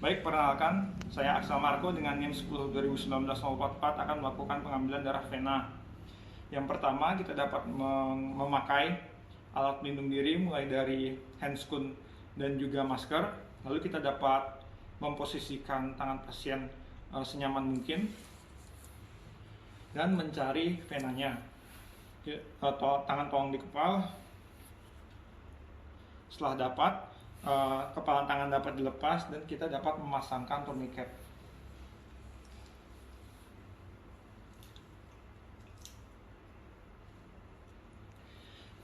Baik, perkenalkan, saya Aksal Marco dengan NIM 10 2019-044 akan melakukan pengambilan darah vena. Yang pertama, kita dapat memakai alat pelindung diri mulai dari handscoon dan juga masker. Lalu kita dapat memposisikan tangan pasien senyaman mungkin dan mencari venanya. Tangan tolong di kepala. Setelah dapat, kepalan tangan dapat dilepas dan kita dapat memasangkan tourniquet.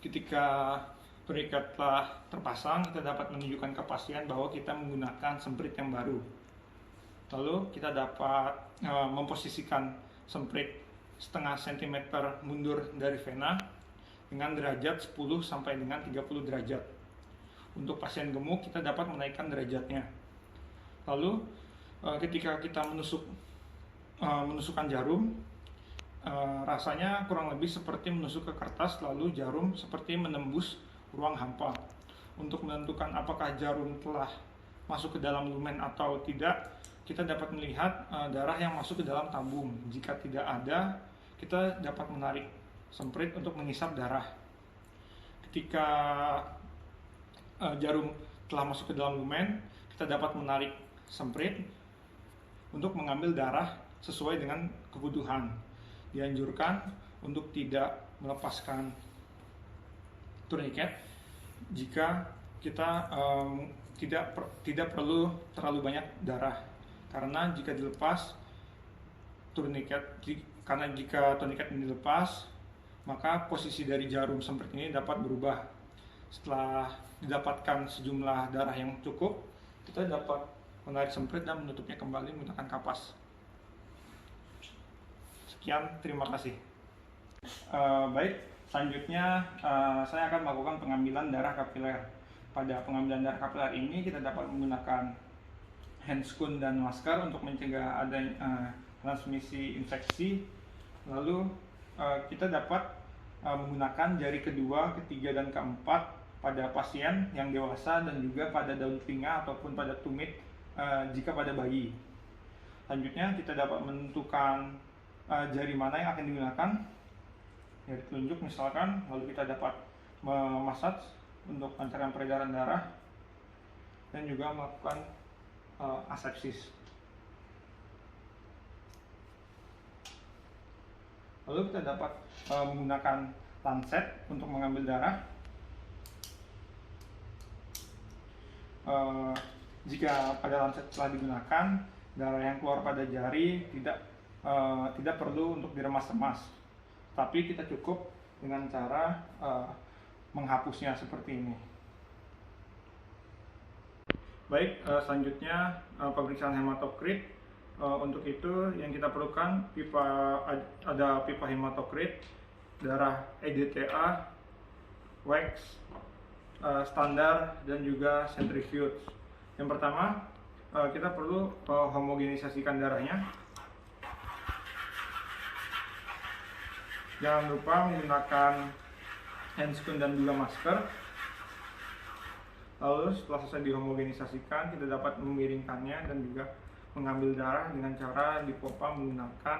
Ketika tourniquet telah terpasang, kita dapat menunjukkan ke pasien bahwa kita menggunakan semprit yang baru. Lalu kita dapat memposisikan semprit setengah sentimeter mundur dari vena dengan derajat 10 sampai dengan 30 derajat. Untuk pasien gemuk kita dapat menaikkan derajatnya. Lalu ketika kita menusukkan jarum, rasanya kurang lebih seperti menusuk ke kertas, lalu jarum seperti menembus ruang hampa. Untuk menentukan apakah jarum telah masuk ke dalam lumen atau tidak, kita dapat melihat darah yang masuk ke dalam tabung. Jika tidak ada, kita dapat menarik semprit untuk mengisap darah. Ketika jarum telah masuk ke dalam lumen, kita dapat menarik semprit untuk mengambil darah sesuai dengan kebutuhan. Dianjurkan untuk tidak melepaskan tourniquet jika kita tidak perlu terlalu banyak darah, karena jika jika tourniquet ini dilepas, maka posisi dari jarum semprit ini dapat berubah. Setelah didapatkan sejumlah darah yang cukup, kita dapat menarik semprit dan menutupnya kembali menggunakan kapas. Sekian, terima kasih. Baik, selanjutnya saya akan melakukan pengambilan darah kapiler. Pada pengambilan darah kapiler ini kita dapat menggunakan handscoon dan masker untuk mencegah adanya transmisi infeksi. Lalu kita dapat menggunakan jari kedua, ketiga, dan keempat pada pasien yang dewasa dan juga pada daun telinga ataupun pada tumit jika pada bayi. Selanjutnya kita dapat menentukan jari mana yang akan digunakan, jari telunjuk misalkan, lalu kita dapat memassage untuk melancarkan peredaran darah dan juga melakukan asepsis. Lalu kita dapat menggunakan lancet untuk mengambil darah. Jika pada lancet telah digunakan, darah yang keluar pada jari tidak perlu untuk diremas-remas, tapi kita cukup dengan cara menghapusnya seperti ini. Baik, selanjutnya pemeriksaan hematokrit. Untuk itu yang kita perlukan ada pipa hematokrit, darah EDTA, wax, standar, dan juga centrifuge. Yang pertama, kita perlu homogenisasikan darahnya. Jangan lupa menggunakan handscoon dan juga masker. Lalu setelah selesai dihomogenisasikan, kita dapat memiringkannya dan juga mengambil darah dengan cara dipompa menggunakan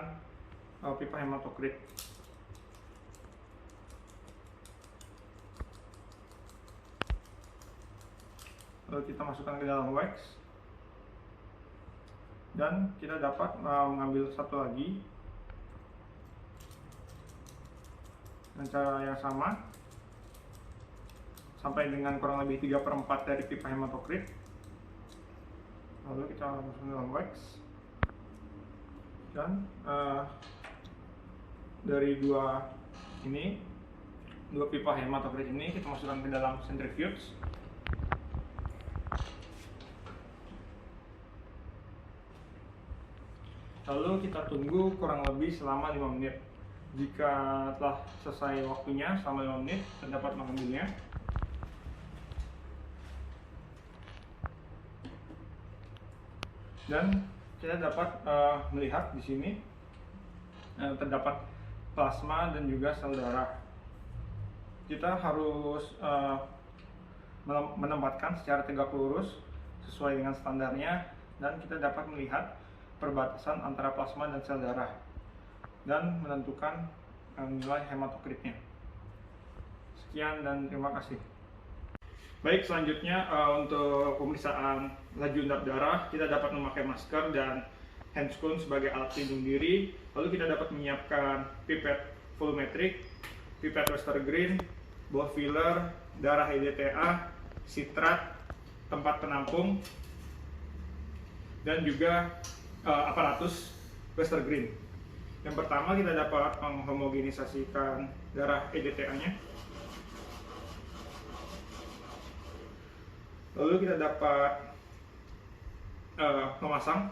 pipa hematokrit. Lalu kita masukkan ke dalam wax dan kita dapat mengambil satu lagi dengan cara yang sama sampai dengan kurang lebih 3/4 dari pipa hematokrit. Lalu kita masukkan ke dalam wax dan dari dua pipa hematokrit ini kita masukkan ke dalam centrifuge. Lalu kita tunggu kurang lebih selama 5 menit. Jika telah selesai waktunya selama 5 menit, kita dapat mengambilnya. Dan kita dapat melihat di sini terdapat plasma dan juga sel darah. Kita harus menempatkan secara tegak lurus sesuai dengan standarnya dan kita dapat melihat perbatasan antara plasma dan sel darah dan menentukan nilai hematokritnya. Sekian dan terima kasih. Baik, selanjutnya untuk pemeriksaan laju endap darah, kita dapat memakai masker dan handscoon sebagai alat pelindung diri. Lalu kita dapat menyiapkan pipet volumetrik, pipet Western green, ball filler, darah EDTA, sitrat, tempat penampung, dan juga aparatus Western green. Yang pertama, kita dapat menghomogenisasikan darah EDTA-nya. Lalu kita dapat memasang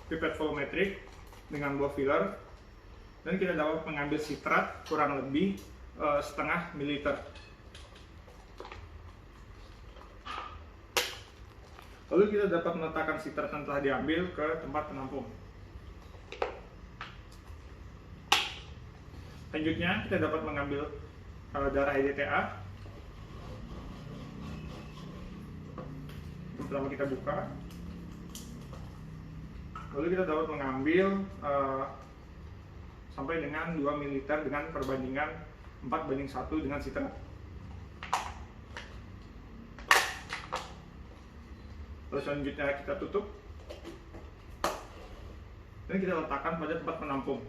pipet volumetrik dengan ball filler, dan kita dapat mengambil sitrat kurang lebih setengah mililiter. Lalu kita dapat meletakkan sitrat yang telah diambil ke tempat penampung. Selanjutnya kita dapat mengambil darah EDTA. Pertama kita buka, lalu kita dapat mengambil sampai dengan 2 ml dengan perbandingan 4:1 dengan sitrat. Lalu selanjutnya kita tutup dan kita letakkan pada tempat penampung.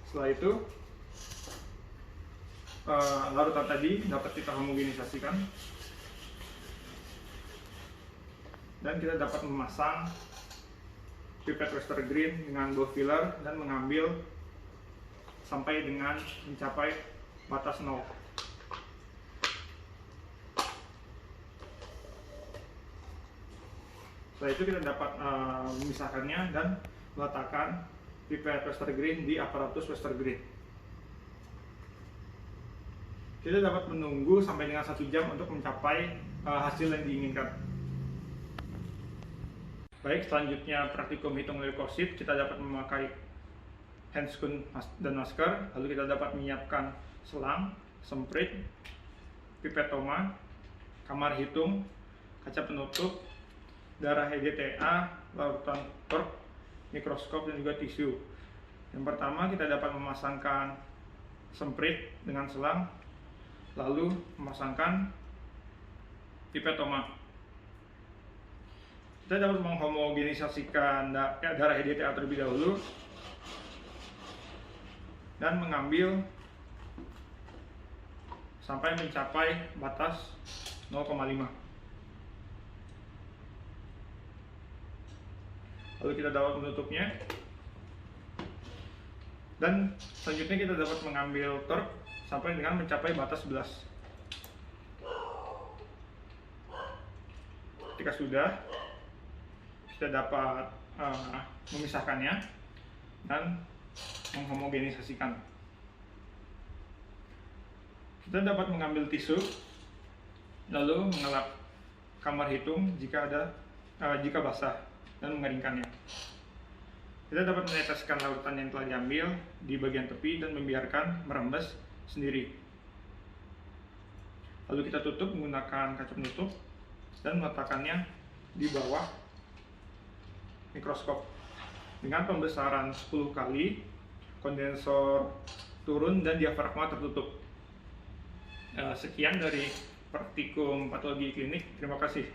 Setelah itu larutan tadi dapat kita homogenisasikan dan kita dapat memasang pipet Western green dengan ball filler dan mengambil sampai dengan mencapai batas 0. Setelah itu kita dapat memisahkannya dan meletakkan pipet Western green di aparatus Western green. Kita dapat menunggu sampai dengan 1 jam untuk mencapai hasil yang diinginkan. Baik, selanjutnya praktikum hitung leukosit, kita dapat memakai handscoon dan masker. Lalu kita dapat menyiapkan selang, semprit, pipetoma, kamar hitung, kaca penutup, darah EDTA, larutan tork, mikroskop, dan juga tisu. Yang pertama, kita dapat memasangkan semprit dengan selang, lalu memasangkan pipetoma. Kita dapat menghomogenisasikan darah EDTA terlebih dahulu dan mengambil sampai mencapai batas 0,5. Lalu kita dapat menutupnya, dan selanjutnya kita dapat mengambil tork sampai dengan mencapai batas 11. Ketika sudah, kita dapat memisahkannya dan menghomogenisasikan. Kita dapat mengambil tisu, lalu mengelap kamar hitung jika basah, dan mengeringkannya. Kita dapat meneteskan larutan yang telah diambil di bagian tepi dan membiarkan merembes sendiri. Lalu kita tutup menggunakan kaca penutup dan meletakkannya di bawah mikroskop dengan pembesaran 10 kali, kondensor turun, dan diafragma tertutup. Sekian dari praktikum patologi klinik. Terima kasih.